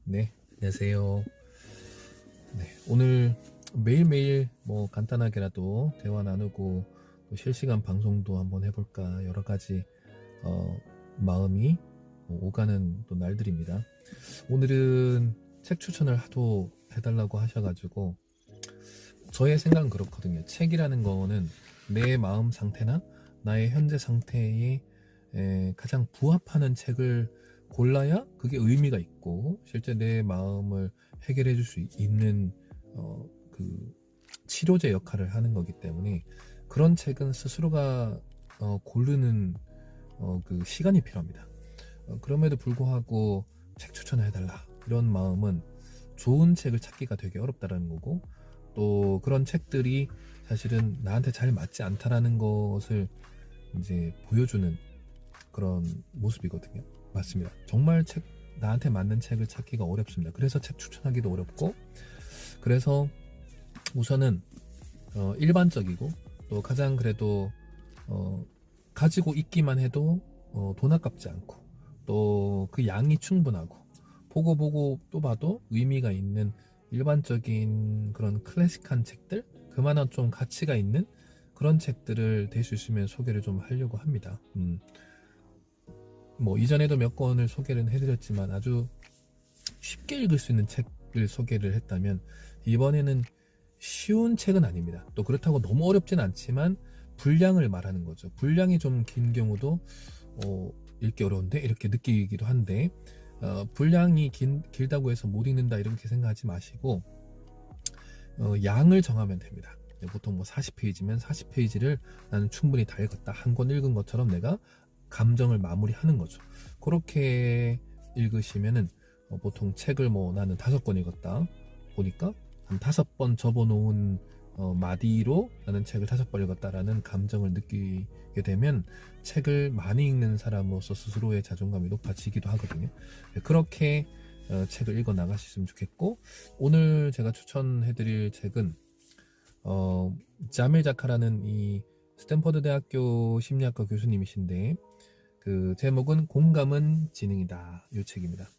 네, 안녕하세요. 네, 오늘 매일매일 뭐 간단하게라도 대화 나누고 또 실시간 방송도 한번 해볼까 여러 가지 마음이 오가는 또 날들입니다. 오늘은 책 추천을 하도 해달라고 하셔가지고 저의 생각은 그렇거든요. 책이라는 거는 내 마음 상태나 나의 현재 상태에 가장 부합하는 책을 골라야 그게 의미가 있고 실제 내 마음을 해결해 줄 수 있는 그 치료제 역할을 하는 거기 때문에 그런 책은 스스로가 고르는 그 시간이 필요합니다. 그럼에도 불구하고 책 추천을 해달라 이런 마음은 좋은 책을 찾기가 되게 어렵다라는 거고 또 그런 책들이 사실은 나한테 잘 맞지 않다라는 것을 이제 보여주는 그런 모습이거든요. 맞습니다. 정말 나한테 맞는 책을 찾기가 어렵습니다. 그래서 책 추천하기도 어렵고 그래서 우선은 일반적이고 또 가장 그래도 가지고 있기만 해도 돈 아깝지 않고 또 그 양이 충분하고 보고 또 봐도 의미가 있는 일반적인 그런 클래식한 책들 그만한 좀 가치가 있는 그런 책들을 될 수 있으면 소개를 좀 하려고 합니다. 뭐 이전에도 몇 권을 소개를 해드렸지만 아주 쉽게 읽을 수 있는 책을 소개를 했다면 이번에는 쉬운 책은 아닙니다. 또 그렇다고 너무 어렵진 않지만 분량을 말하는 거죠. 분량이 좀 긴 경우도 읽기 어려운데 이렇게 느끼기도 한데 분량이 길다고 해서 못 읽는다 이렇게 생각하지 마시고 양을 정하면 됩니다. 보통 뭐 40페이지면 40페이지를 나는 충분히 다 읽었다. 한 권 읽은 것처럼 내가 감정을 마무리하는 거죠. 그렇게 읽으시면은 보통 책을 뭐 나는 5권 읽었다 보니까 한 5번 접어놓은 마디로 나는 책을 5번 읽었다라는 감정을 느끼게 되면 책을 많이 읽는 사람으로서 스스로의 자존감이 높아지기도 하거든요. 그렇게 책을 읽어 나가셨으면 좋겠고 오늘 제가 추천해드릴 책은 자밀 자카라는 이 스탠퍼드 대학교 심리학과 교수님이신데 그 제목은 공감은 지능이다 이 책입니다.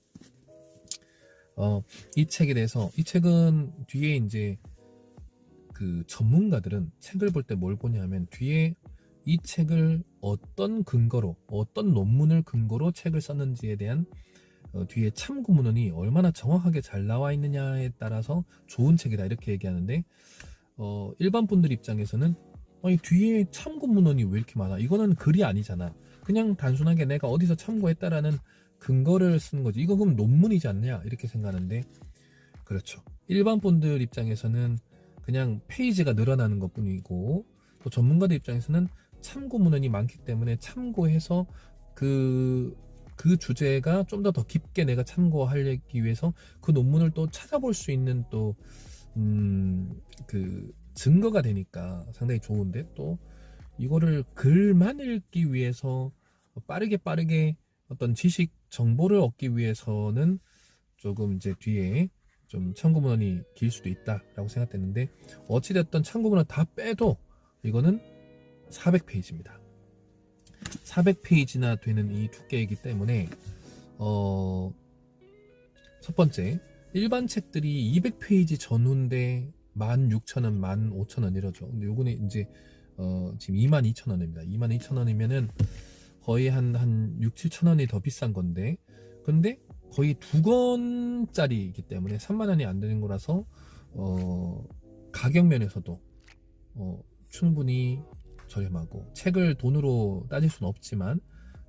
이 책에 대해서 이 책은 뒤에 이제 그 전문가들은 책을 볼 때 뭘 보냐면 뒤에 이 책을 어떤 근거로 어떤 논문을 근거로 책을 썼는지에 대한 뒤에 참고 문헌이 얼마나 정확하게 잘 나와 있느냐에 따라서 좋은 책이다 이렇게 얘기하는데 일반 분들 입장에서는 아니 뒤에 참고 문헌이 왜 이렇게 많아? 이거는 글이 아니잖아. 그냥 단순하게 내가 어디서 참고했다라는 근거를 쓰는 거지. 이거 그럼 논문이지 않냐? 이렇게 생각하는데 그렇죠. 일반 분들 입장에서는 그냥 페이지가 늘어나는 것 뿐이고 또 전문가들 입장에서는 참고 문헌이 많기 때문에 참고해서 그 주제가 좀 더 깊게 내가 참고하기 위해서 그 논문을 또 찾아볼 수 있는 또 그 증거가 되니까 상당히 좋은데 또 이거를 글만 읽기 위해서 빠르게 어떤 지식 정보를 얻기 위해서는 조금 이제 뒤에 좀 참고문헌이 길 수도 있다라고 생각됐는데 어찌됐든 참고문헌 다 빼도 이거는 400페이지입니다. 400페이지나 되는 이 두께이기 때문에 첫 번째 일반 책들이 200페이지 전후인데 16,000원, 15,000원 이러죠. 근데 요거는 이제 지금 22,000원입니다. 22,000원이면은 거의 한 6, 7,000원이 더 비싼 건데 근데 거의 2권짜리이기 때문에 3만 원이 안 되는 거라서 가격 면에서도 충분히 저렴하고 책을 돈으로 따질 수는 없지만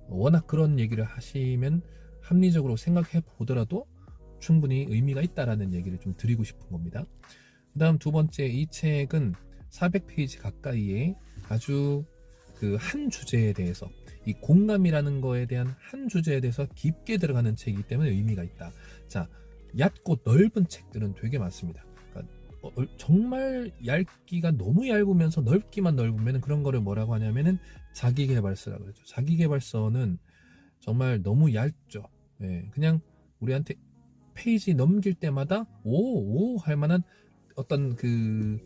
워낙 그런 얘기를 하시면 합리적으로 생각해 보더라도 충분히 의미가 있다라는 얘기를 좀 드리고 싶은 겁니다. 그 다음 두 번째 이 책은 400페이지 가까이에 아주 그 한 주제에 대해서 이 공감이라는 거에 대한 한 주제에 대해서 깊게 들어가는 책이기 때문에 의미가 있다. 자, 얕고 넓은 책들은 되게 많습니다. 그러니까 정말 얇기가 너무 얇으면서 넓기만 넓으면 그런 거를 뭐라고 하냐면은 자기계발서라고 그러죠. 자기계발서는 정말 너무 얇죠. 예, 그냥 우리한테 페이지 넘길 때마다 오 할 만한 어떤 그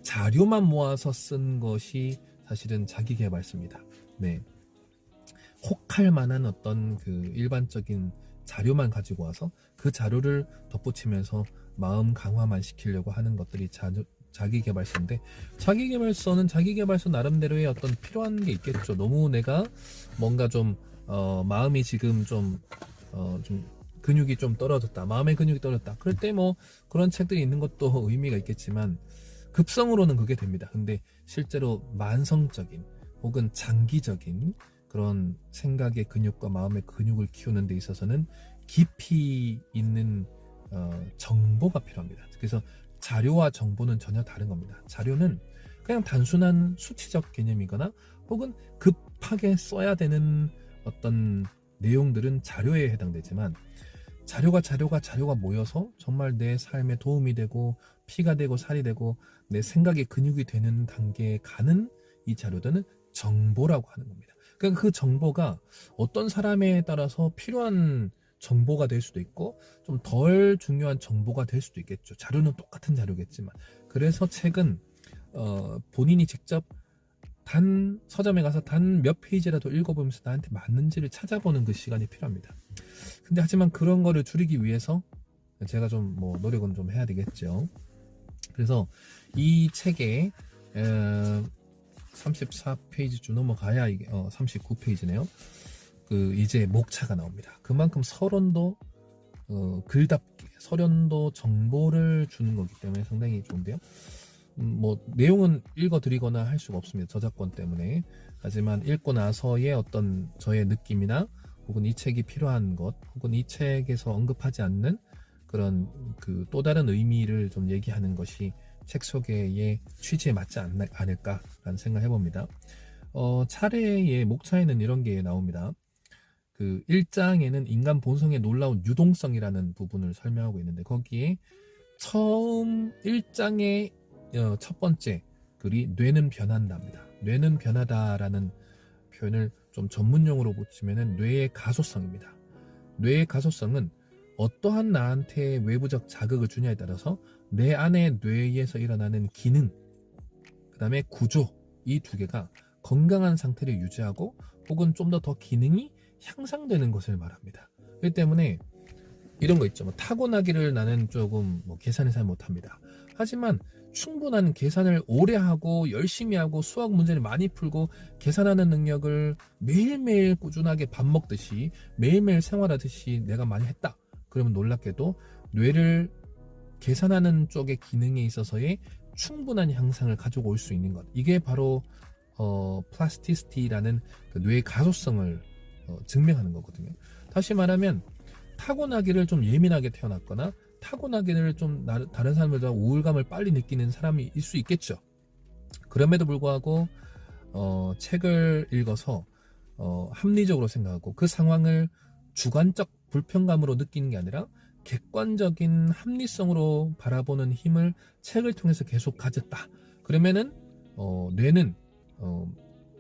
자료만 모아서 쓴 것이 사실은 자기계발서입니다. 네. 혹할 만한 어떤 그 일반적인 자료만 가지고 와서 그 자료를 덧붙이면서 마음 강화만 시키려고 하는 것들이 자기계발서인데, 자기계발서는 자기계발서 나름대로의 어떤 필요한 게 있겠죠. 너무 내가 뭔가 좀 마음이 지금 좀 근육이 좀 떨어졌다, 마음의 근육이 떨어졌다, 그럴 때 뭐 그런 책들이 있는 것도 의미가 있겠지만 급성으로는 그게 됩니다. 근데 실제로 만성적인 혹은 장기적인 그런 생각의 근육과 마음의 근육을 키우는 데 있어서는 깊이 있는 정보가 필요합니다. 그래서 자료와 정보는 전혀 다른 겁니다. 자료는 그냥 단순한 수치적 개념이거나 혹은 급하게 써야 되는 어떤 내용들은 자료에 해당되지만, 자료가 모여서 정말 내 삶에 도움이 되고 피가 되고 살이 되고 내 생각의 근육이 되는 단계에 가는 이 자료들은 정보라고 하는 겁니다. 그러니까 그 정보가 어떤 사람에 따라서 필요한 정보가 될 수도 있고 좀 덜 중요한 정보가 될 수도 있겠죠. 자료는 똑같은 자료겠지만. 그래서 책은 본인이 직접 단 서점에 가서 단 몇 페이지라도 읽어보면서 나한테 맞는지를 찾아보는 그 시간이 필요합니다. 근데 하지만 그런 거를 줄이기 위해서 제가 좀 뭐 노력은 좀 해야 되겠죠. 그래서 이 책에 34페이지쯤 넘어가야 이게 39페이지네요. 그 이제 목차가 나옵니다. 그만큼 서론도 글답게 서론도 정보를 주는 거기 때문에 상당히 좋은데요. 뭐 내용은 읽어드리거나 할 수가 없습니다. 저작권 때문에. 하지만 읽고 나서의 어떤 저의 느낌이나 혹은 이 책이 필요한 것, 혹은 이 책에서 언급하지 않는 그런 그 또 다른 의미를 좀 얘기하는 것이 책 소개의 취지에 맞지 않을까라는 생각을 해봅니다. 차례의 목차에는 이런 게 나옵니다. 그 1장에는 인간 본성의 놀라운 유동성이라는 부분을 설명하고 있는데, 거기에 처음 1장의 첫 번째 글이 뇌는 변한답니다. 뇌는 변하다라는 표현을 좀 전문용어로 붙이면은 뇌의 가소성입니다. 뇌의 가소성은 어떠한 나한테 외부적 자극을 주냐에 따라서 내 안의 뇌에서 일어나는 기능, 그 다음에 구조, 이 두 개가 건강한 상태를 유지하고 혹은 좀 더 기능이 향상되는 것을 말합니다. 그렇기 때문에 이런 거 있죠. 뭐 타고나기를 나는 조금 계산을 잘 못합니다. 하지만 충분한 계산을 오래 하고 열심히 하고 수학 문제를 많이 풀고 계산하는 능력을 매일매일 꾸준하게 밥 먹듯이 매일매일 생활하듯이 내가 많이 했다. 그러면 놀랍게도 뇌를 계산하는 쪽의 기능에 있어서의 충분한 향상을 가지고 올 수 있는 것. 이게 바로 플라스티시티라는 그 뇌의 가소성을 증명하는 거거든요. 다시 말하면 타고나기를 좀 예민하게 태어났거나 타고나기를 좀 다른 사람들보다 우울감을 빨리 느끼는 사람이 일 수 있겠죠. 그럼에도 불구하고 책을 읽어서 합리적으로 생각하고 그 상황을 주관적 불편감으로 느끼는 게 아니라 객관적인 합리성으로 바라보는 힘을 책을 통해서 계속 가졌다. 그러면은 뇌는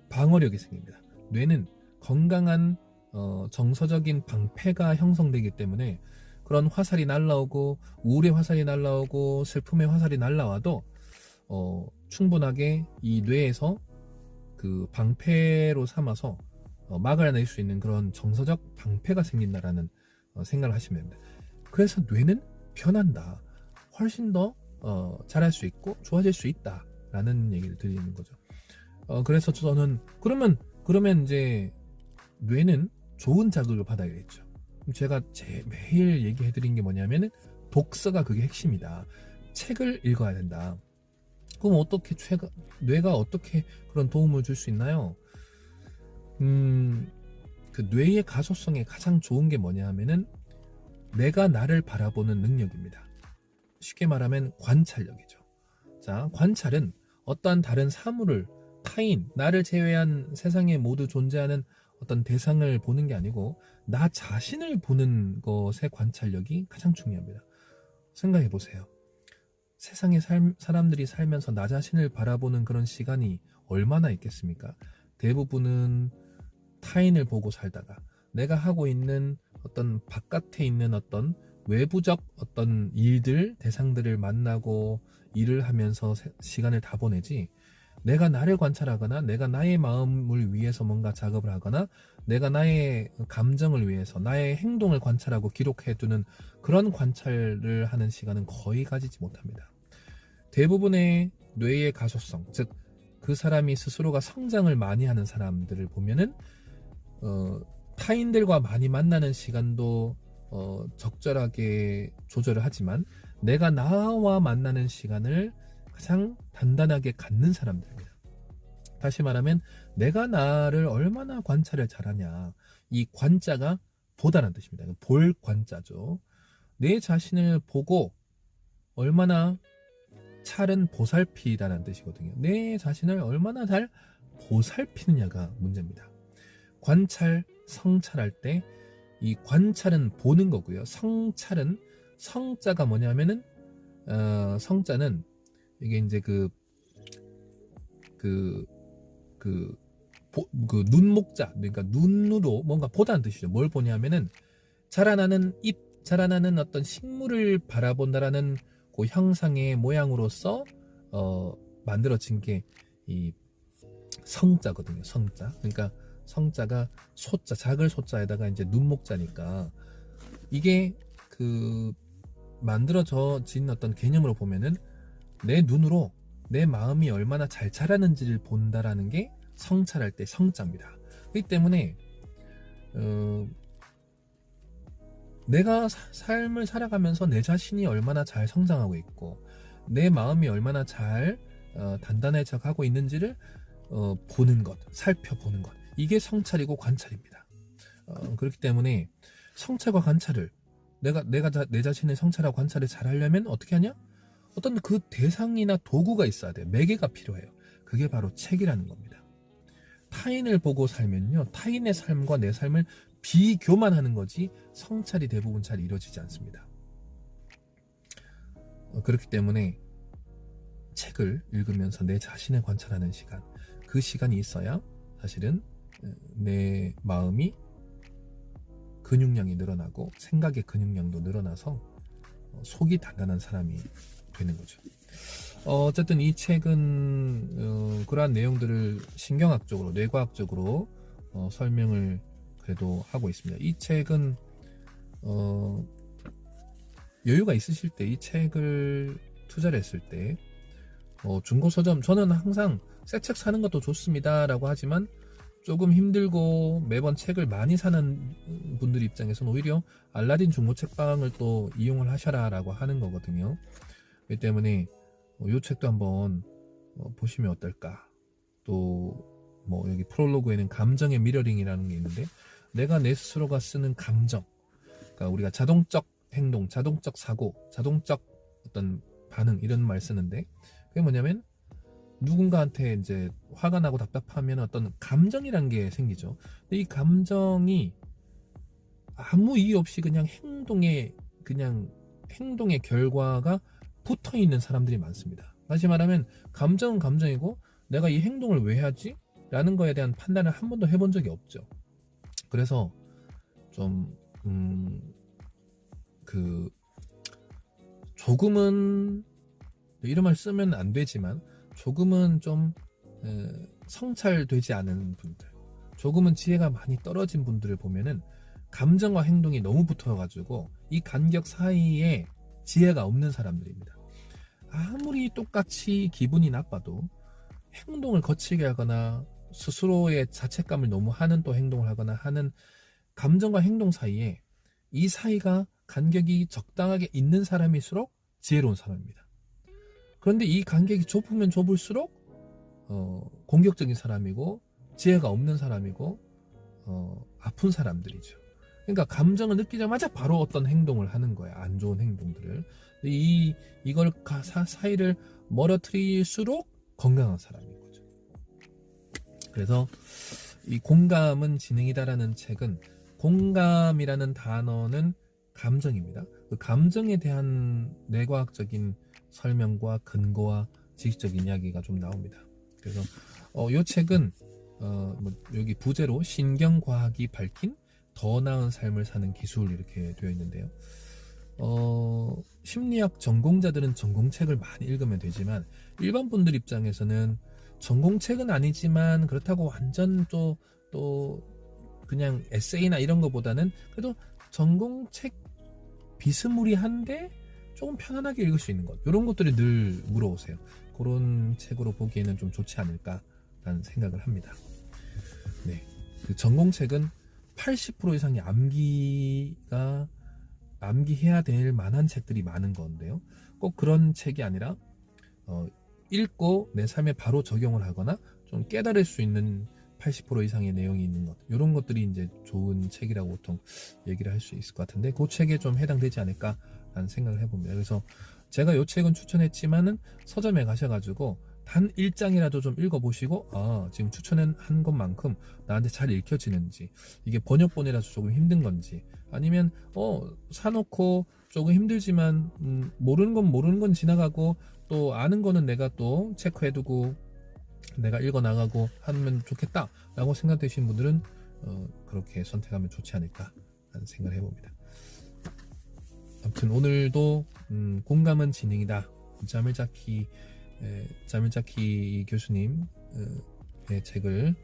방어력이 생깁니다. 뇌는 건강한 정서적인 방패가 형성되기 때문에 그런 화살이 날라오고 우울의 화살이 날라오고 슬픔의 화살이 날라와도 충분하게 이 뇌에서 그 방패로 삼아서 막아낼 수 있는 그런 정서적 방패가 생긴다라는 생각을 하시면 됩니다. 그래서 뇌는 변한다. 훨씬 더 잘할 수 있고 좋아질 수 있다라는 얘기를 드리는 거죠. 그래서 저는 그러면 이제 뇌는 좋은 자극을 받아야겠죠. 제가 매일 얘기해 드린 게 뭐냐면은 독서가 그게 핵심이다. 책을 읽어야 된다. 그럼 어떻게 뇌가 어떻게 그런 도움을 줄 수 있나요? 그 뇌의 가소성에 가장 좋은 게 뭐냐 하면은 내가 나를 바라보는 능력입니다. 쉽게 말하면 관찰력이죠. 자, 관찰은 어떠한 다른 사물을, 타인, 나를 제외한 세상에 모두 존재하는 어떤 대상을 보는 게 아니고 나 자신을 보는 것의 관찰력이 가장 중요합니다. 생각해 보세요. 세상에 사람들이 살면서 나 자신을 바라보는 그런 시간이 얼마나 있겠습니까? 대부분은 타인을 보고 살다가 내가 하고 있는 어떤 바깥에 있는 어떤 외부적 어떤 일들, 대상들을 만나고 일을 하면서 시간을 다 보내지, 내가 나를 관찰하거나 내가 나의 마음을 위해서 뭔가 작업을 하거나 내가 나의 감정을 위해서 나의 행동을 관찰하고 기록해두는 그런 관찰을 하는 시간은 거의 가지지 못합니다. 대부분의 뇌의 가소성, 즉 그 사람이 스스로가 성장을 많이 하는 사람들을 보면은 타인들과 많이 만나는 시간도 적절하게 조절을 하지만 내가 나와 만나는 시간을 가장 단단하게 갖는 사람들입니다. 다시 말하면 내가 나를 얼마나 관찰을 잘하냐, 이 관자가 보다는 뜻입니다. 볼 관자죠. 내 자신을 보고 얼마나 찰은 보살피다는 뜻이거든요. 내 자신을 얼마나 잘 보살피느냐가 문제입니다. 관찰, 성찰할 때 이 관찰은 보는 거고요. 성찰은 성자가 뭐냐면은 성자는 이게 이제 그 눈목자, 그러니까 눈으로 뭔가 보다는 뜻이죠. 뭘 보냐면은 자라나는 잎, 자라나는 어떤 식물을 바라본다라는 그 형상의 모양으로서 만들어진 게 이 성자거든요. 성자. 그러니까 성자가 소자, 작을 소자에다가 이제 눈목자니까 이게 그 만들어진 어떤 개념으로 보면은 내 눈으로 내 마음이 얼마나 잘 자라는지를 본다라는 게 성찰할 때 성자입니다. 그렇기 때문에 내가 삶을 살아가면서 내 자신이 얼마나 잘 성장하고 있고 내 마음이 얼마나 잘 단단해져 가고 있는지를 보는 것, 살펴보는 것, 이게 성찰이고 관찰입니다. 그렇기 때문에 성찰과 관찰을 내가 내 자신의 성찰과 관찰을 잘 하려면 어떻게 하냐? 어떤 그 대상이나 도구가 있어야 돼요. 매개가 필요해요. 그게 바로 책이라는 겁니다. 타인을 보고 살면요, 타인의 삶과 내 삶을 비교만 하는 거지 성찰이 대부분 잘 이루어지지 않습니다. 그렇기 때문에 책을 읽으면서 내 자신을 관찰하는 시간, 그 시간이 있어야 사실은 내 마음이 근육량이 늘어나고 생각의 근육량도 늘어나서 속이 단단한 사람이 되는 거죠. 어쨌든 이 책은 그러한 내용들을 신경학적으로, 뇌과학적으로 설명을 그래도 하고 있습니다. 이 책은 여유가 있으실 때 이 책을 투자를 했을 때 중고 서점, 저는 항상 새 책 사는 것도 좋습니다 라고 하지만 조금 힘들고 매번 책을 많이 사는 분들 입장에서는 오히려 알라딘 중고 책방을 또 이용을 하셔라 라고 하는 거거든요. 그렇기 때문에 이 책도 한번 보시면 어떨까. 또 뭐 여기 프롤로그에는 감정의 미러링이라는 게 있는데, 내가 내 스스로가 쓰는 감정, 그러니까 우리가 자동적 행동, 자동적 사고, 자동적 어떤 반응, 이런 말 쓰는데, 그게 뭐냐면 누군가한테 이제 화가 나고 답답하면 어떤 감정이란 게 생기죠. 근데 이 감정이 아무 이유 없이 그냥 행동의 결과가 붙어 있는 사람들이 많습니다. 다시 말하면 감정은 감정이고 내가 이 행동을 왜 하지? 라는 거에 대한 판단을 한 번도 해본 적이 없죠. 그래서 좀 조금은, 이런 말 쓰면 안 되지만 조금은 좀 성찰되지 않은 분들, 조금은 지혜가 많이 떨어진 분들을 보면은 감정과 행동이 너무 붙어가지고 이 간격 사이에 지혜가 없는 사람들입니다. 아무리 똑같이 기분이 나빠도 행동을 거칠게 하거나 스스로의 자책감을 너무 하는 또 행동을 하거나 하는 감정과 행동 사이에, 이 사이가 간격이 적당하게 있는 사람일수록 지혜로운 사람입니다. 그런데 이 간격이 좁으면 좁을수록 공격적인 사람이고 지혜가 없는 사람이고 아픈 사람들이죠. 그러니까 감정을 느끼자마자 바로 어떤 행동을 하는 거야. 안 좋은 행동들을. 이걸 사이를 멀어뜨릴수록 건강한 사람인 거죠. 그래서 이 공감은 지능이다라는 책은, 공감이라는 단어는 감정입니다. 그 감정에 대한 뇌과학적인 설명과 근거와 지식적인 이야기가 좀 나옵니다. 그래서 이 책은 여기 부제로 신경과학이 밝힌 더 나은 삶을 사는 기술, 이렇게 되어 있는데요. 심리학 전공자들은 전공책을 많이 읽으면 되지만 일반 분들 입장에서는 전공책은 아니지만 그렇다고 완전 또 그냥 에세이나 이런 거보다는 그래도 전공책 비스무리한데 조금 편안하게 읽을 수 있는 것, 이런 것들이 늘 물어오세요. 그런 책으로 보기에는 좀 좋지 않을까라는 생각을 합니다. 네, 그 전공책은 80% 이상이 암기해야 될 만한 책들이 많은 건데요. 꼭 그런 책이 아니라 읽고 내 삶에 바로 적용을 하거나 좀 깨달을 수 있는 80% 이상의 내용이 있는 것, 이런 것들이 이제 좋은 책이라고 보통 얘기를 할 수 있을 것 같은데, 그 책에 좀 해당되지 않을까라는 생각을 해봅니다. 그래서 제가 이 책은 추천했지만은 서점에 가셔가지고 단 1장이라도 좀 읽어보시고, 지금 추천한 것만큼 나한테 잘 읽혀지는지, 이게 번역본이라서 조금 힘든 건지, 아니면 사놓고 조금 힘들지만 모르는 건 지나가고 또 아는 거는 내가 또 체크해두고 내가 읽어나가고 하면 좋겠다 라고 생각되시는 분들은 그렇게 선택하면 좋지 않을까 하는 생각을 해봅니다. 아무튼 오늘도 공감은 진행이다, 자밀자키 교수님 의 책을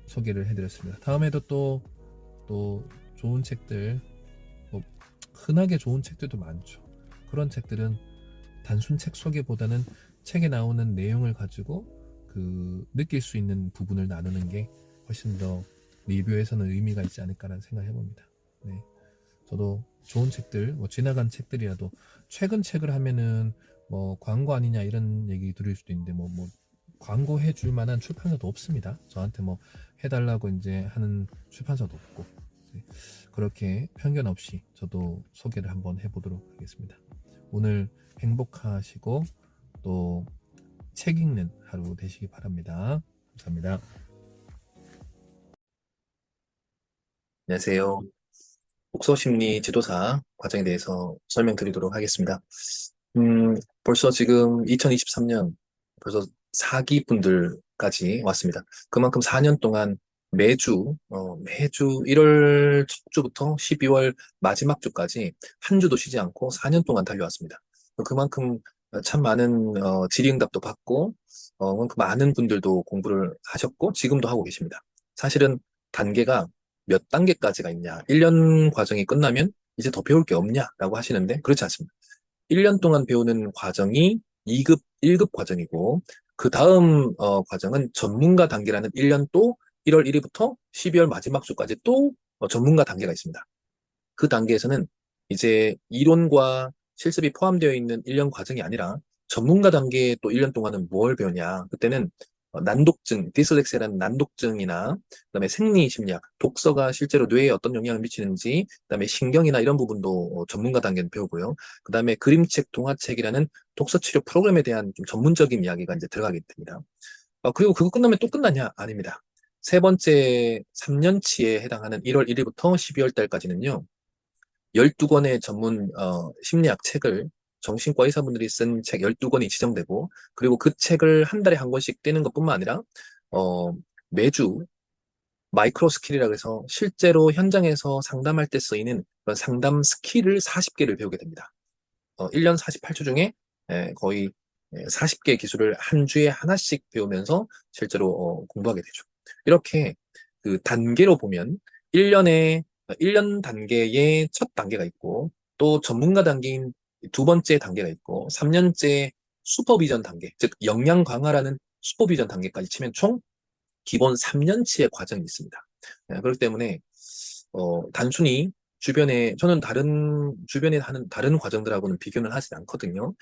소개를 해드렸습니다. 다음에도 또 좋은 책들, 뭐 흔하게 좋은 책들도 많죠. 그런 책들은 단순 책 소개보다는 책에 나오는 내용을 가지고 느낄 수 있는 부분을 나누는 게 훨씬 더 리뷰에서는 의미가 있지 않을까라는 생각을 해봅니다. 네, 저도 좋은 책들, 뭐 지나간 책들이라도, 최근 책을 하면은 뭐 광고 아니냐 이런 얘기 들을 수도 있는데 뭐 광고 해줄 만한 출판사도 없습니다. 저한테 뭐 해달라고 이제 하는 출판사도 없고, 그렇게 편견 없이 저도 소개를 한번 해보도록 하겠습니다. 오늘 행복하시고 또 책 읽는 하루 되시기 바랍니다. 감사합니다. 안녕하세요. 독서심리 지도사 과정에 대해서 설명드리도록 하겠습니다. 벌써 지금 2023년 벌써 4기분들까지 왔습니다. 그만큼 4년 동안 매주 1월 첫 주부터 12월 마지막 주까지 한 주도 쉬지 않고 4년 동안 달려왔습니다. 그만큼 참 많은 질의응답도 받고 그만큼 많은 분들도 공부를 하셨고 지금도 하고 계십니다. 사실은 단계가 몇 단계까지가 있냐, 1년 과정이 끝나면 이제 더 배울 게 없냐라고 하시는데 그렇지 않습니다. 1년 동안 배우는 과정이 2급, 1급 과정이고 그 다음 과정은 전문가 단계라는 1년 또 1월 1일부터 12월 마지막 주까지 또 전문가 단계가 있습니다. 그 단계에서는 이제 이론과 실습이 포함되어 있는 1년 과정이 아니라 전문가 단계에 또 1년 동안은 뭘 배우냐. 그때는 난독증, 디슬렉시아라는 난독증이나 그다음에 생리심리학, 독서가 실제로 뇌에 어떤 영향을 미치는지, 그다음에 신경이나 이런 부분도 전문가 단계는 배우고요. 그다음에 그림책, 동화책이라는 독서치료 프로그램에 대한 좀 전문적인 이야기가 이제 들어가게 됩니다. 그리고 그거 끝나면 또 끝나냐? 아닙니다. 세 번째 3년치에 해당하는 1월 1일부터 12월 달까지는요. 12권의 전문 심리학 책을 정신과 의사분들이 쓴 책 12권이 지정되고, 그리고 그 책을 한 달에 한 권씩 떼는 것뿐만 아니라 어, 매주 마이크로 스킬이라고 해서 실제로 현장에서 상담할 때 쓰이는 그런 상담 스킬을 40개를 배우게 됩니다. 1년 48주 중에 거의 40개 기술을 한 주에 하나씩 배우면서 실제로 공부하게 되죠. 이렇게 그 단계로 보면 1년 단계의 첫 단계가 있고, 또 전문가 단계인 두 번째 단계가 있고, 3년째 슈퍼비전 단계, 즉 역량 강화라는 슈퍼비전 단계까지 치면 총 기본 3년치의 과정이 있습니다. 그렇기 때문에 단순히 저는 주변에 하는 다른 과정들하고는 비교는 하지 않거든요.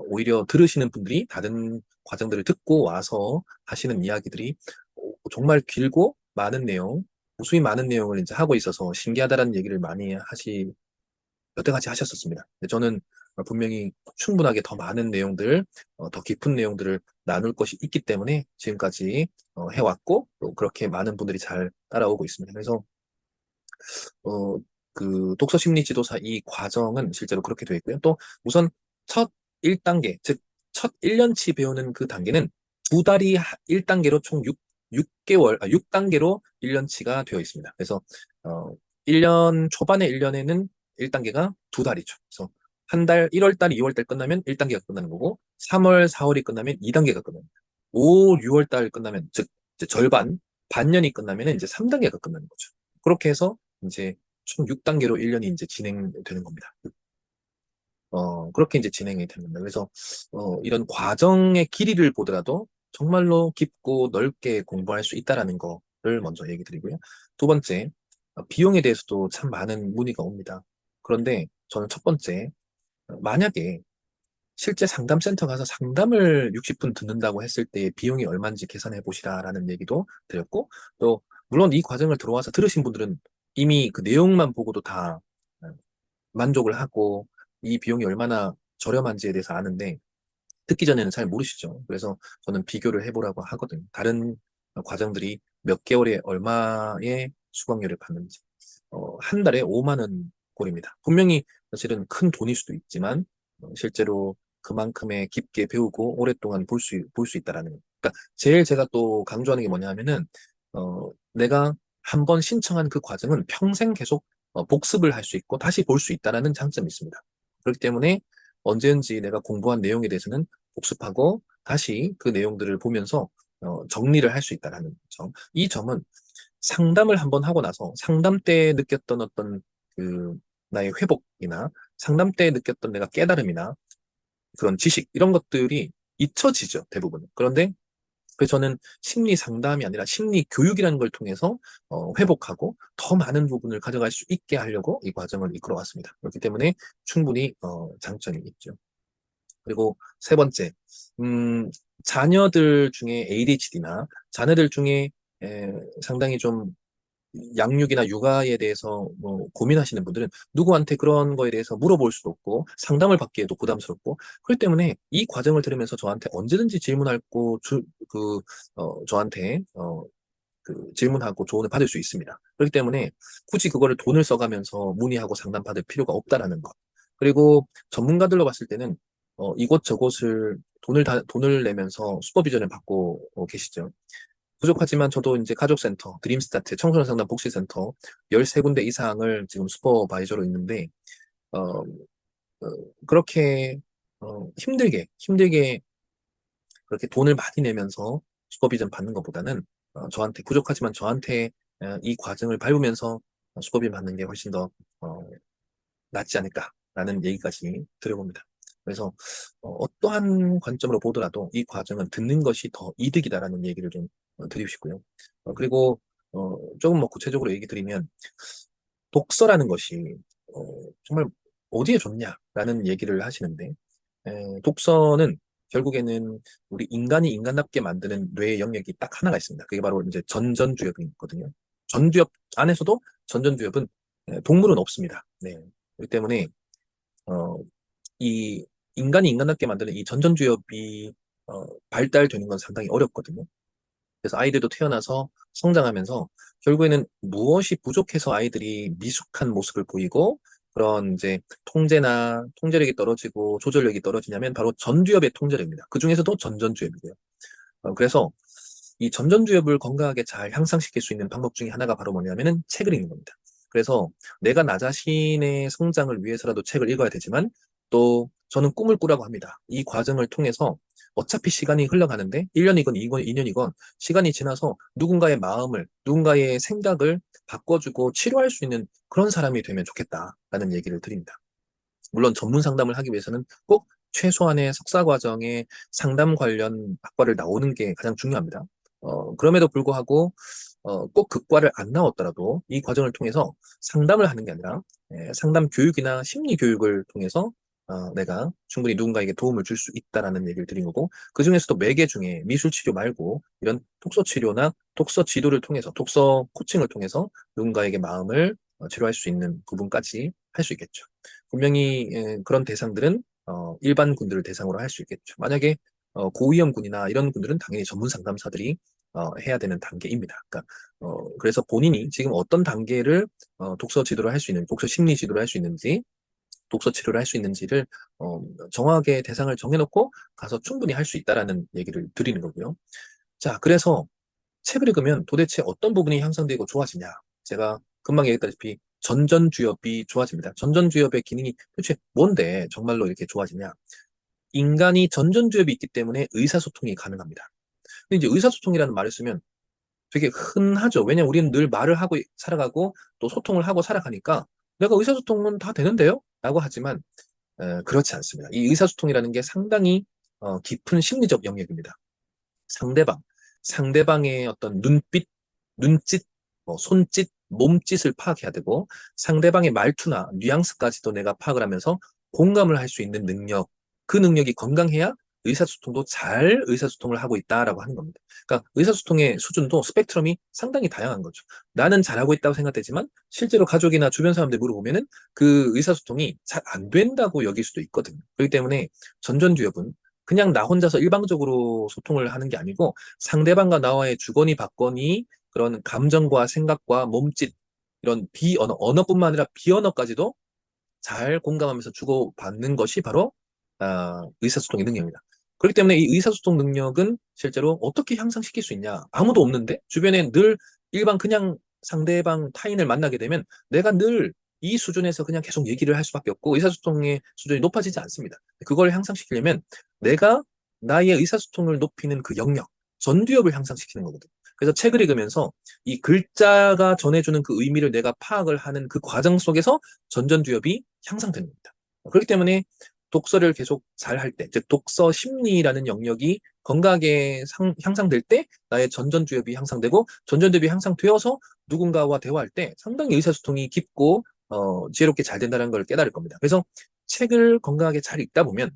오히려 들으시는 분들이 다른 과정들을 듣고 와서 하시는 이야기들이 정말 길고 많은 내용, 무수히 많은 내용을 이제 하고 있어서 신기하다라는 얘기를 많이 여태까지 하셨었습니다. 근데 저는 분명히 충분하게 더 많은 내용들, 더 깊은 내용들을 나눌 것이 있기 때문에 지금까지 해왔고, 또 그렇게 많은 분들이 잘 따라오고 있습니다. 그래서 어, 그 독서 심리 지도사 이 과정은 실제로 그렇게 되어 있고요. 또 우선 첫 1단계, 즉 첫 1년치 배우는 그 단계는 두 달이 1단계로 총 6단계로 1년치가 되어 있습니다. 그래서 1년 초반에 1년에는 1단계가 두 달이죠. 그래서 한 달, 1월 달, 2월 달 끝나면 1단계가 끝나는 거고, 3월, 4월이 끝나면 2단계가 끝납니다. 5, 6월 달 끝나면, 즉, 이제 절반, 반년이 끝나면 이제 3단계가 끝나는 거죠. 그렇게 해서 이제 총 6단계로 1년이 이제 진행되는 겁니다. 그렇게 이제 진행이 됩니다. 그래서, 이런 과정의 길이를 보더라도 정말로 깊고 넓게 공부할 수 있다라는 거를 먼저 얘기 드리고요. 두 번째, 비용에 대해서도 참 많은 문의가 옵니다. 그런데 저는 첫 번째, 만약에 실제 상담센터 가서 상담을 60분 듣는다고 했을 때 비용이 얼마인지 계산해 보시라라는 얘기도 드렸고, 또, 물론 이 과정을 들어와서 들으신 분들은 이미 그 내용만 보고도 다 만족을 하고 이 비용이 얼마나 저렴한지에 대해서 아는데 듣기 전에는 잘 모르시죠. 그래서 저는 비교를 해보라고 하거든요. 다른 과정들이 몇 개월에 얼마의 수강료를 받는지. 한 달에 5만 원 꼴입니다. 분명히 사실은 큰 돈일 수도 있지만 실제로 그만큼의 깊게 배우고 오랫동안 볼 수 있다라는 거. 그러니까 제일 제가 또 강조하는 게 뭐냐 하면은 내가 한 번 신청한 그 과정은 평생 계속 복습을 할 수 있고 다시 볼 수 있다라는 장점이 있습니다. 그렇기 때문에 언제든지 내가 공부한 내용에 대해서는 복습하고 다시 그 내용들을 보면서 정리를 할 수 있다라는 점. 이 점은 상담을 한번 하고 나서 상담 때 느꼈던 어떤 그 나의 회복이나 상담 때 느꼈던 내가 깨달음이나 그런 지식 이런 것들이 잊혀지죠, 대부분. 그런데 그래서 저는 심리 상담이 아니라 심리 교육이라는 걸 통해서 회복하고 더 많은 부분을 가져갈 수 있게 하려고 이 과정을 이끌어 왔습니다. 그렇기 때문에 충분히 장점이 있죠. 그리고 세 번째, 음, 자녀들 중에 ADHD나 자녀들 중에 상당히 좀 양육이나 육아에 대해서 뭐 고민하시는 분들은 누구한테 그런 거에 대해서 물어볼 수도 없고 상담을 받기에도 부담스럽고 그렇기 때문에 이 과정을 들으면서 저한테 언제든지 질문하고 저한테 그 질문하고 조언을 받을 수 있습니다. 그렇기 때문에 굳이 그거를 돈을 써가면서 문의하고 상담받을 필요가 없다라는 것. 그리고 전문가들로 봤을 때는 이곳저곳을 돈을 내면서 슈퍼비전을 받고 계시죠. 부족하지만 저도 이제 가족센터, 드림스타트, 청소년 상담 복지센터 13군데 이상을 지금 슈퍼바이저로 있는데, 어, 그렇게, 힘들게 그렇게 돈을 많이 내면서 슈퍼비전 받는 것보다는 저한테, 부족하지만 저한테 이 과정을 밟으면서 슈퍼비전 받는 게 훨씬 더 어, 낫지 않을까라는 얘기까지 들어봅니다. 그래서 떠한 관점으로 보더라도 이 과정은 듣는 것이 더 이득이다라는 얘기를 좀 드리고 싶고요. 그리고 조금 뭐 구체적으로 얘기 드리면 독서라는 것이 정말 어디에 좋냐라는 얘기를 하시는데 독서는 결국에는 우리 인간이 인간답게 만드는 뇌의 영역이 딱 하나가 있습니다. 그게 바로 이제 전전두엽이거든요. 전두엽 안에서도 전전두엽은 동물은 없습니다. 네. 그렇기 때문에 어, 이 인간이 인간답게 만드는 이 전전두엽이 발달되는 건 상당히 어렵거든요. 그래서 아이들도 태어나서 성장하면서 결국에는 무엇이 부족해서 아이들이 미숙한 모습을 보이고 그런 이제 통제력이 떨어지고 조절력이 떨어지냐면 바로 전두엽의 통제력입니다. 그 중에서도 전전두엽이고요. 그래서 이 전전두엽을 건강하게 잘 향상시킬 수 있는 방법 중에 하나가 바로 뭐냐면은 책을 읽는 겁니다. 그래서 내가 나 자신의 성장을 위해서라도 책을 읽어야 되지만 또 저는 꿈을 꾸라고 합니다. 이 과정을 통해서 어차피 시간이 흘러가는데 1년이건 2년이건 시간이 지나서 누군가의 마음을, 누군가의 생각을 바꿔주고 치료할 수 있는 그런 사람이 되면 좋겠다라는 얘기를 드립니다. 물론 전문 상담을 하기 위해서는 꼭 최소한의 석사 과정에 상담 관련 학과를 나오는 게 가장 중요합니다. 그럼에도 불구하고 꼭 그 과를 안 나왔더라도 이 과정을 통해서 상담을 하는 게 아니라 상담 교육이나 심리 교육을 통해서 내가 충분히 누군가에게 도움을 줄 수 있다라는 얘기를 드린 거고 그 중에서도 매개 중에 미술 치료 말고 이런 독서 치료나 독서 지도를 통해서 독서 코칭을 통해서 누군가에게 마음을 치료할 수 있는 부분까지 할 수 있겠죠. 분명히 그런 대상들은 일반 군들을 대상으로 할 수 있겠죠. 만약에 고위험 군이나 이런 군들은 당연히 전문 상담사들이 해야 되는 단계입니다. 그러니까 그래서 본인이 지금 어떤 단계를 독서 지도를 할 수 있는, 독서 심리 지도를 할 수 있는지, 독서 치료를 할 수 있는지를 정확하게 대상을 정해놓고 가서 충분히 할 수 있다라는 얘기를 드리는 거고요. 자, 그래서 책을 읽으면 도대체 어떤 부분이 향상되고 좋아지냐? 제가 금방 얘기했다시피 전전두엽이 좋아집니다. 전전두엽의 기능이 도대체 뭔데 정말로 이렇게 좋아지냐? 인간이 전전두엽이 있기 때문에 의사소통이 가능합니다. 근데 이제 의사소통이라는 말을 쓰면 되게 흔하죠. 왜냐면 우리는 늘 말을 하고 살아가고 또 소통을 하고 살아가니까 내가 의사소통은 다 되는데요? 라고 하지만 그렇지 않습니다. 이 의사소통이라는 게 상당히 깊은 심리적 영역입니다. 상대방, 상대방의 어떤 눈빛, 눈짓, 손짓, 몸짓을 파악해야 되고 상대방의 말투나 뉘앙스까지도 내가 파악을 하면서 공감을 할 수 있는 능력, 그 능력이 건강해야 의사소통도 잘 의사소통을 하고 있다라고 하는 겁니다. 그러니까 의사소통의 수준도 스펙트럼이 상당히 다양한 거죠. 나는 잘하고 있다고 생각되지만 실제로 가족이나 주변 사람들 물어보면은 그 의사소통이 잘 안 된다고 여길 수도 있거든요. 그렇기 때문에 전전두엽은 그냥 나 혼자서 일방적으로 소통을 하는 게 아니고 상대방과 나와의 주거니 받거니 그런 감정과 생각과 몸짓 이런 비언어, 언어뿐만 아니라 비언어까지도 잘 공감하면서 주고받는 것이 바로 의사소통의 능력입니다. 그렇기 때문에 이 의사소통 능력은 실제로 어떻게 향상시킬 수 있냐? 아무도 없는데 주변에 늘 일반 그냥 상대방 타인을 만나게 되면 내가 늘 이 수준에서 그냥 계속 얘기를 할 수밖에 없고 의사소통의 수준이 높아지지 않습니다. 그걸 향상시키려면 내가 나의 의사소통을 높이는 그 영역, 전두엽을 향상시키는 거거든요. 그래서 책을 읽으면서 이 글자가 전해주는 그 의미를 내가 파악을 하는 그 과정 속에서 전전두엽이 향상되는 겁니다. 그렇기 때문에 독서를 계속 잘 할 때, 즉 독서 심리라는 영역이 건강하게 향상될 때 나의 전전두엽이 향상되고 전전두엽이 향상되어서 누군가와 대화할 때 상당히 의사소통이 깊고 지혜롭게 잘 된다는 걸 깨달을 겁니다. 그래서 책을 건강하게 잘 읽다 보면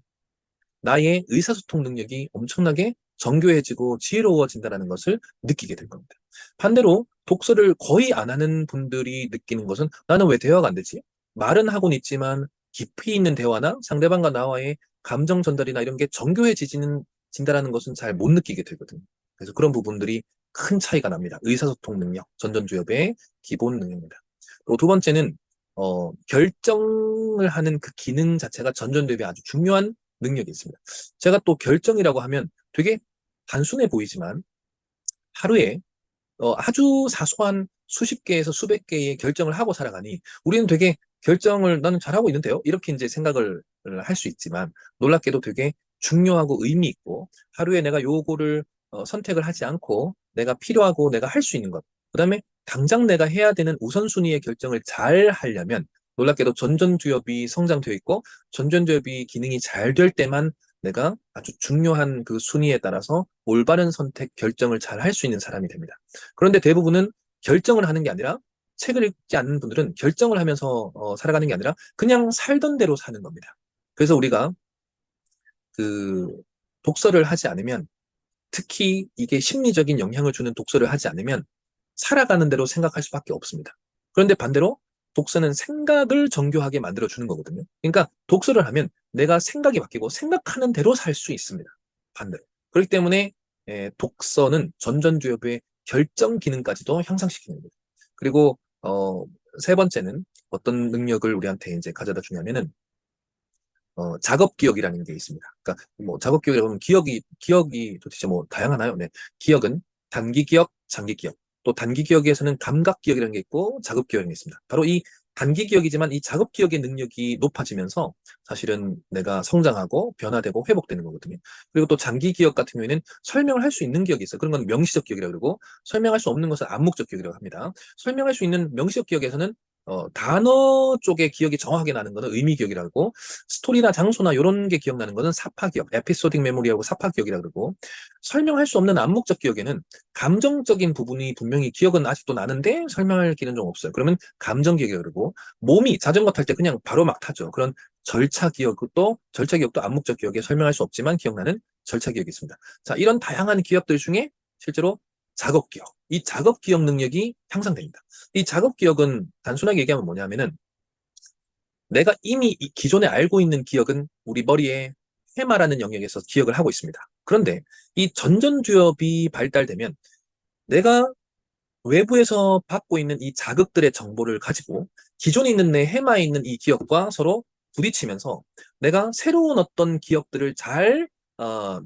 나의 의사소통 능력이 엄청나게 정교해지고 지혜로워진다는 것을 느끼게 될 겁니다. 반대로 독서를 거의 안 하는 분들이 느끼는 것은 나는 왜 대화가 안 되지? 말은 하고는 있지만 깊이 있는 대화나 상대방과 나와의 감정 전달이나 이런 게 정교해지지는 진다라는 것은 잘 못 느끼게 되거든요. 그래서 그런 부분들이 큰 차이가 납니다. 의사소통 능력, 전전두엽의 기본 능력입니다. 또 두 번째는 결정을 하는 그 기능 자체가 전전두엽이 아주 중요한 능력이 있습니다. 제가 또 결정이라고 하면 되게 단순해 보이지만 하루에 아주 사소한 수십 개에서 수백 개의 결정을 하고 살아가니 우리는 되게 결정을 나는 잘하고 있는데요. 이렇게 이제 생각을 할 수 있지만 놀랍게도 되게 중요하고 의미 있고 하루에 내가 요거를 선택을 하지 않고 내가 필요하고 내가 할 수 있는 것. 그다음에 당장 내가 해야 되는 우선순위의 결정을 잘 하려면 놀랍게도 전전두엽이 성장되어 있고 전전두엽이 기능이 잘 될 때만 내가 아주 중요한 그 순위에 따라서 올바른 선택, 결정을 잘 할 수 있는 사람이 됩니다. 그런데 대부분은 결정을 하는 게 아니라 책을 읽지 않는 분들은 결정을 하면서 살아가는 게 아니라 그냥 살던 대로 사는 겁니다. 그래서 우리가 그 독서를 하지 않으면 특히 이게 심리적인 영향을 주는 독서를 하지 않으면 살아가는 대로 생각할 수밖에 없습니다. 그런데 반대로 독서는 생각을 정교하게 만들어주는 거거든요. 그러니까 독서를 하면 내가 생각이 바뀌고 생각하는 대로 살 수 있습니다. 반대로. 그렇기 때문에 독서는 전전두엽의 결정 기능까지도 향상시키는 거예요. 그리고 세 번째는 어떤 능력을 우리한테 이제 가져다 주냐면은 작업 기억이라는 게 있습니다. 그러니까 뭐 작업 기억이라고 하면 기억이 도대체 뭐 다양하나요? 네. 기억은 단기 기억, 장기 기억. 또 단기 기억에서는 감각 기억이라는 게 있고 작업 기억이라는 게 있습니다. 바로 이 단기 기억이지만 이 작업 기억의 능력이 높아지면서 사실은 내가 성장하고 변화되고 회복되는 거거든요. 그리고 또 장기 기억 같은 경우에는 설명을 할 수 있는 기억이 있어요. 그런 건 명시적 기억이라고 그러고 설명할 수 없는 것은 암묵적 기억이라고 합니다. 설명할 수 있는 명시적 기억에서는 단어 쪽의 기억이 정확하게 나는 거는 의미 기억이라고 스토리나 장소나 이런 게 기억나는 거는 사파 기억, 에피소딩 메모리하고 사파 기억이라고 그러고 설명할 수 없는 암묵적 기억에는 감정적인 부분이 분명히 기억은 아직도 나는데 설명할 길은 좀 없어요. 그러면 감정 기억이라고 그러고 몸이 자전거 탈 때 그냥 바로 막 타죠. 그런 절차 기억도 암묵적 기억에 설명할 수 없지만 기억나는 절차 기억이 있습니다. 자, 이런 다양한 기억들 중에 실제로 작업 기억, 이 작업 기억 능력이 향상됩니다. 이 작업 기억은 단순하게 얘기하면 뭐냐면은 내가 이미 기존에 알고 있는 기억은 우리 머리에 해마라는 영역에서 기억을 하고 있습니다. 그런데 이 전전두엽이 발달되면 내가 외부에서 받고 있는 이 자극들의 정보를 가지고 기존에 있는 내 해마에 있는 이 기억과 서로 부딪히면서 내가 새로운 어떤 기억들을 잘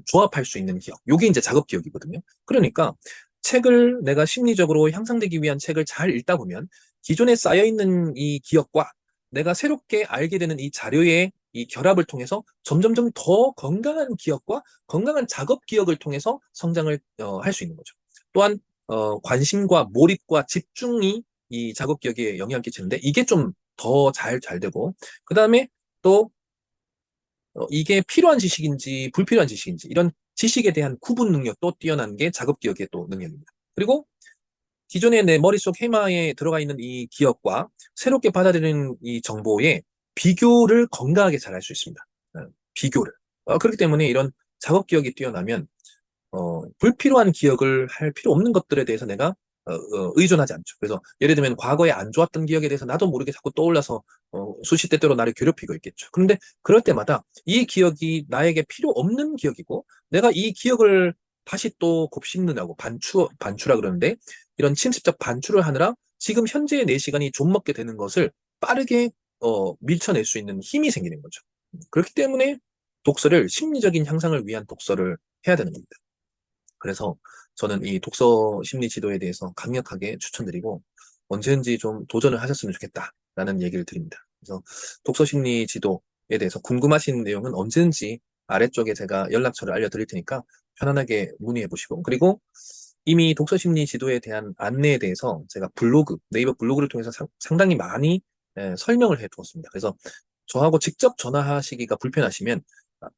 조합할 수 있는 기억. 이게 이제 작업 기억이거든요. 그러니까 책을 내가 심리적으로 향상되기 위한 책을 잘 읽다 보면 기존에 쌓여있는 이 기억과 내가 새롭게 알게 되는 이 자료의 이 결합을 통해서 점점점 더 건강한 기억과 건강한 작업 기억을 통해서 성장을 할 수 있는 거죠. 또한 관심과 몰입과 집중이 이 작업 기억에 영향을 끼치는데 이게 좀 더 잘 되고 그 다음에 또 이게 필요한 지식인지 불필요한 지식인지 이런 지식에 대한 구분 능력도 뛰어난 게 작업 기억의 또 능력입니다. 그리고 기존에 내 머릿속 해마에 들어가 있는 이 기억과 새롭게 받아들이는 이 정보의 비교를 건강하게 잘 할 수 있습니다. 비교를. 그렇기 때문에 이런 작업 기억이 뛰어나면 불필요한 기억을 할 필요 없는 것들에 대해서 내가 의존하지 않죠. 그래서 예를 들면 과거에 안 좋았던 기억에 대해서 나도 모르게 자꾸 떠올라서 수시때때로 나를 괴롭히고 있겠죠. 그런데 그럴 때마다 이 기억이 나에게 필요 없는 기억이고 내가 이 기억을 다시 또 곱씹느라고 반추라 그러는데 이런 침습적 반추를 하느라 지금 현재의 내 시간이 좀 먹게 되는 것을 빠르게 밀쳐낼 수 있는 힘이 생기는 거죠. 그렇기 때문에 독서를 심리적인 향상을 위한 독서를 해야 되는 겁니다. 그래서 저는 이 독서 심리 지도에 대해서 강력하게 추천드리고 언제든지 좀 도전을 하셨으면 좋겠다라는 얘기를 드립니다. 그래서 독서 심리 지도에 대해서 궁금하신 내용은 언제든지 아래쪽에 제가 연락처를 알려드릴 테니까 편안하게 문의해 보시고 그리고 이미 독서 심리 지도에 대한 안내에 대해서 제가 네이버 블로그를 통해서 상당히 많이 설명을 해 두었습니다. 그래서 저하고 직접 전화하시기가 불편하시면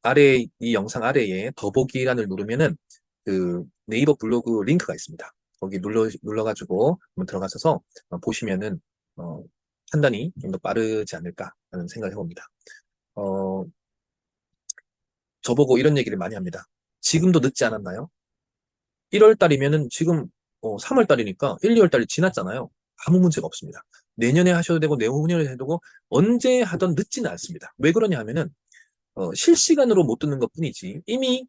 아래 이 영상 아래에 더보기란을 누르면은 그 네이버 블로그 링크가 있습니다. 거기 눌러가지고 한번 들어가셔서 보시면은 판단이 좀 더 빠르지 않을까라는 생각을 해봅니다. 어, 저보고 이런 얘기를 많이 합니다. 지금도 늦지 않았나요? 1월 달이면은 지금 3월 달이니까 1, 2월 달이 지났잖아요. 아무 문제가 없습니다. 내년에 하셔도 되고 내후년에 해도 되고 언제 하던 늦지는 않습니다. 왜 그러냐 하면은 실시간으로 못 듣는 것뿐이지 이미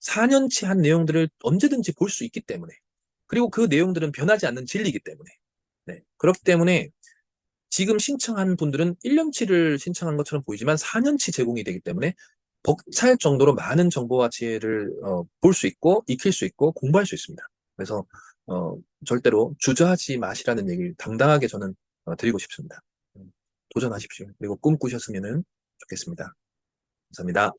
4년치 한 내용들을 언제든지 볼 수 있기 때문에 그리고 그 내용들은 변하지 않는 진리이기 때문에 네. 그렇기 때문에 지금 신청한 분들은 1년치를 신청한 것처럼 보이지만 4년치 제공이 되기 때문에 벅찰 정도로 많은 정보와 지혜를 볼 수 있고 익힐 수 있고 공부할 수 있습니다. 그래서 어, 절대로 주저하지 마시라는 얘기를 당당하게 저는 드리고 싶습니다. 도전하십시오. 그리고 꿈꾸셨으면 좋겠습니다. 감사합니다.